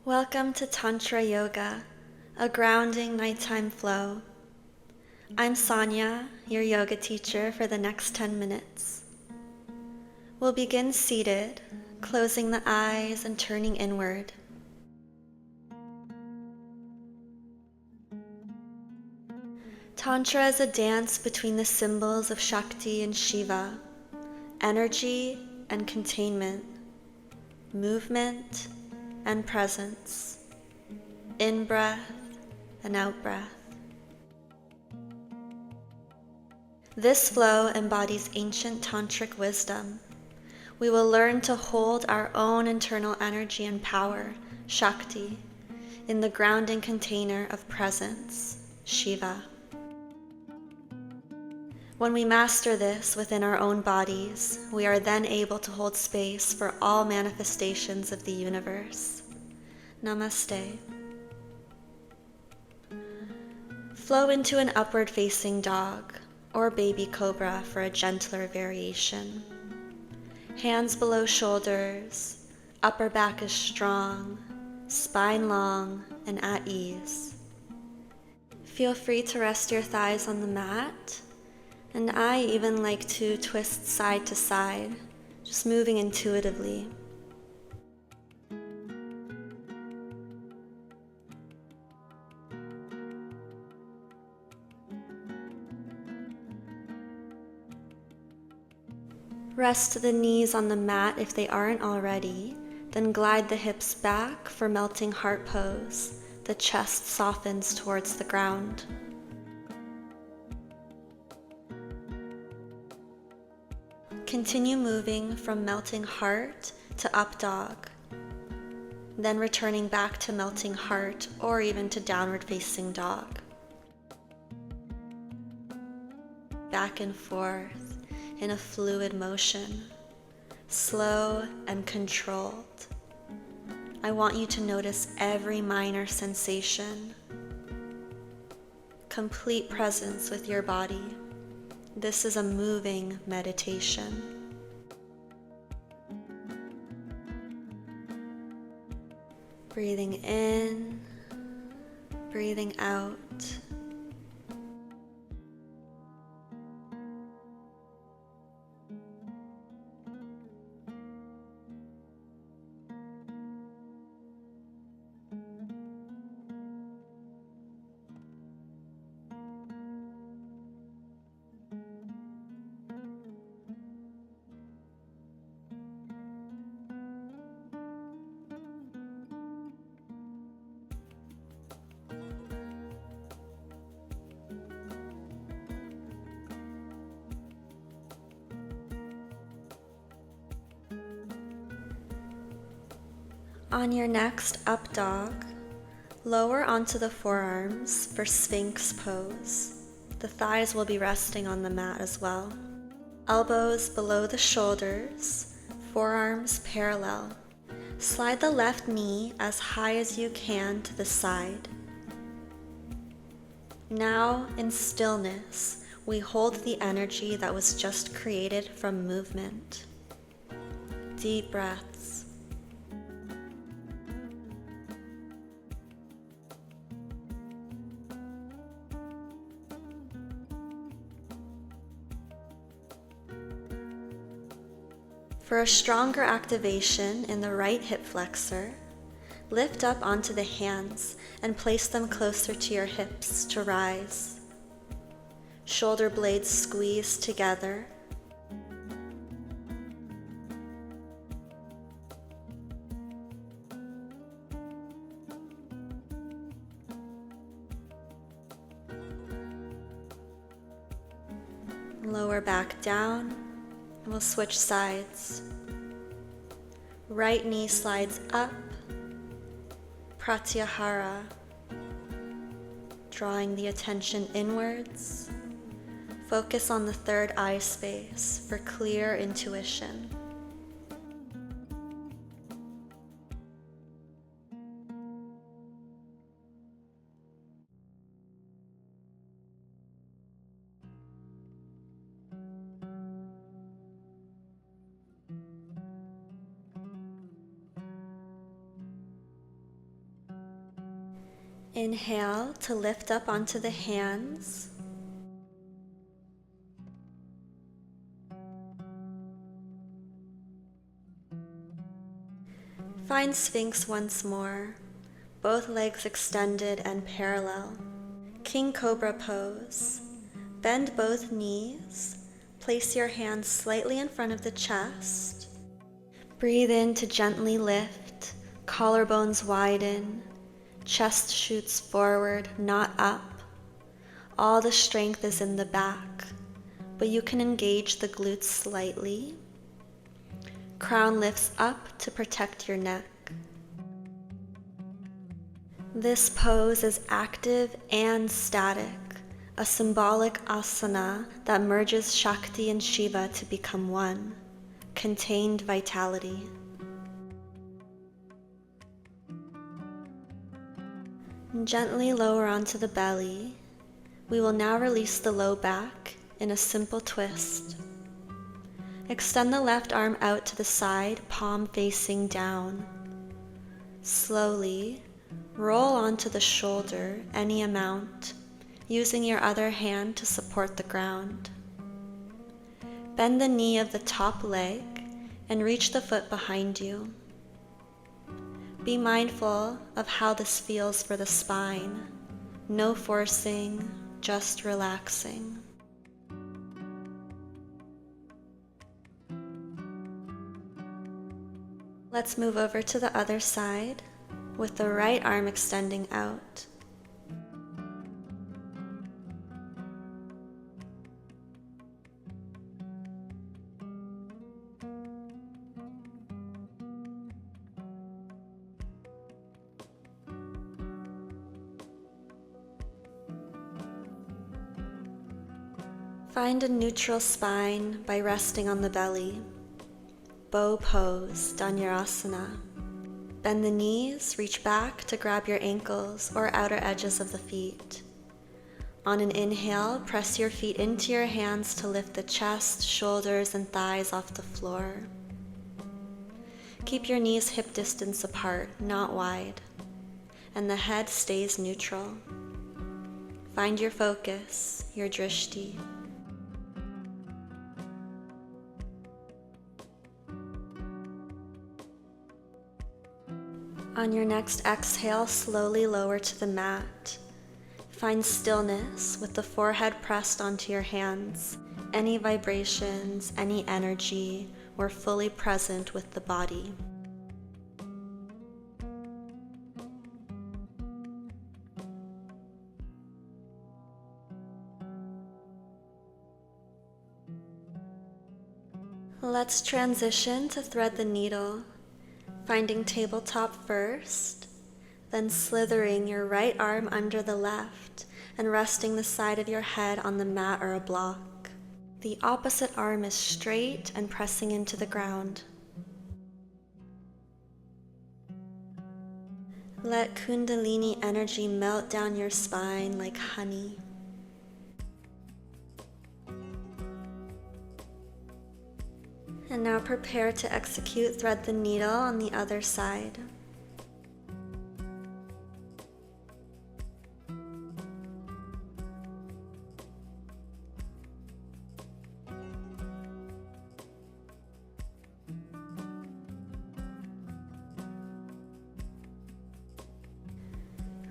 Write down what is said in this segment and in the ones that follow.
Welcome to Tantra Yoga, a grounding nighttime flow. I'm Sonia, your yoga teacher for the next 10 minutes. We'll begin seated, closing the eyes and turning inward. Tantra is a dance between the symbols of Shakti and Shiva, energy and containment, movement and presence, in-breath and out-breath. This flow embodies ancient tantric wisdom. We will learn to hold our own internal energy and power, Shakti, in the grounding container of presence, Shiva. When we master this within our own bodies, we are then able to hold space for all manifestations of the universe. Namaste. Flow into an upward-facing dog or baby cobra for a gentler variation. Hands below shoulders, upper back is strong, spine long and at ease. Feel free to rest your thighs on the mat, and I even like to twist side to side, just moving intuitively. Rest the knees on the mat if they aren't already, then glide the hips back for melting heart pose. The chest softens towards the ground. Continue moving from melting heart to up dog, then returning back to melting heart or even to downward facing dog. Back and forth in a fluid motion, slow and controlled. I want you to notice every minor sensation. Complete presence with your body. This is a moving meditation. Breathing in, breathing out. On your next up dog, lower onto the forearms for Sphinx pose. The thighs will be resting on the mat as well. Elbows below the shoulders, forearms parallel. Slide the left knee as high as you can to the side. Now, in stillness, we hold the energy that was just created from movement. Deep breaths. For a stronger activation in the right hip flexor, lift up onto the hands and place them closer to your hips to rise. Shoulder blades squeeze together. Lower back down. We'll switch sides. Right knee slides up, pratyahara, drawing the attention inwards. Focus on the third eye space for clear intuition. Inhale to lift up onto the hands. Find Sphinx once more, both legs extended and parallel. King Cobra pose. Bend both knees. Place your hands slightly in front of the chest. Breathe in to gently lift. Collarbones widen. Chest shoots forward, not up. All the strength is in the back, but you can engage the glutes slightly. Crown lifts up to protect your neck. This pose is active and static, a symbolic asana that merges Shakti and Shiva to become one, contained vitality. Gently lower onto the belly. We will now release the low back in a simple twist. Extend the left arm out to the side, palm facing down. Slowly roll onto the shoulder any amount, using your other hand to support the ground. Bend the knee of the top leg and reach the foot behind you. Be mindful of how this feels for the spine. No forcing, just relaxing. Let's move over to the other side with the right arm extending out. Find a neutral spine by resting on the belly. Bow pose, Dhanurasana. Bend the knees, reach back to grab your ankles or outer edges of the feet. On an inhale, press your feet into your hands to lift the chest, shoulders, and thighs off the floor. Keep your knees hip distance apart, not wide, and the head stays neutral. Find your focus, your drishti. On your next exhale, slowly lower to the mat. Find stillness with the forehead pressed onto your hands. Any vibrations, any energy, we're fully present with the body. Let's transition to thread the needle. Finding tabletop first, then slithering your right arm under the left and resting the side of your head on the mat or a block. The opposite arm is straight and pressing into the ground. Let Kundalini energy melt down your spine like honey. And now prepare to execute thread the needle on the other side.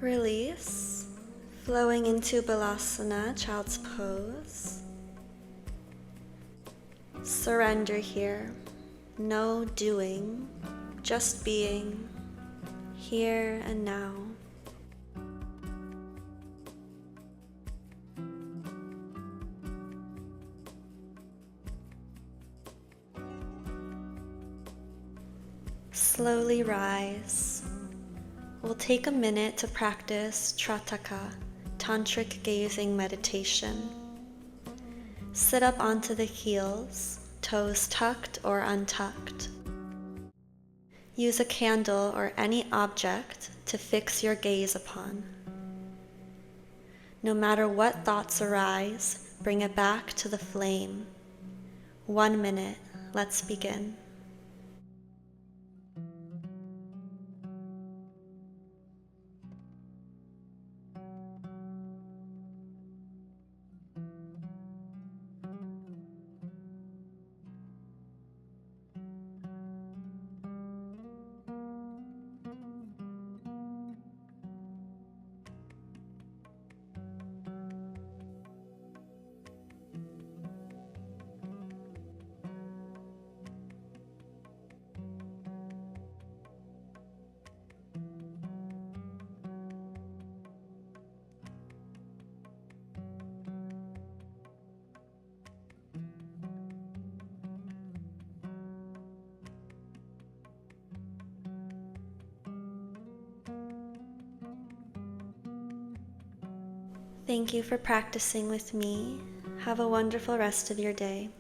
Release, flowing into Balasana, child's pose. Surrender here, no doing, just being, here and now. Slowly rise. We'll take a minute to practice Trataka, tantric gazing meditation. Sit up onto the heels, toes tucked or untucked. Use a candle or any object to fix your gaze upon. No matter what thoughts arise, bring it back to the flame. 1 minute, let's begin. Thank you for practicing with me. Have a wonderful rest of your day.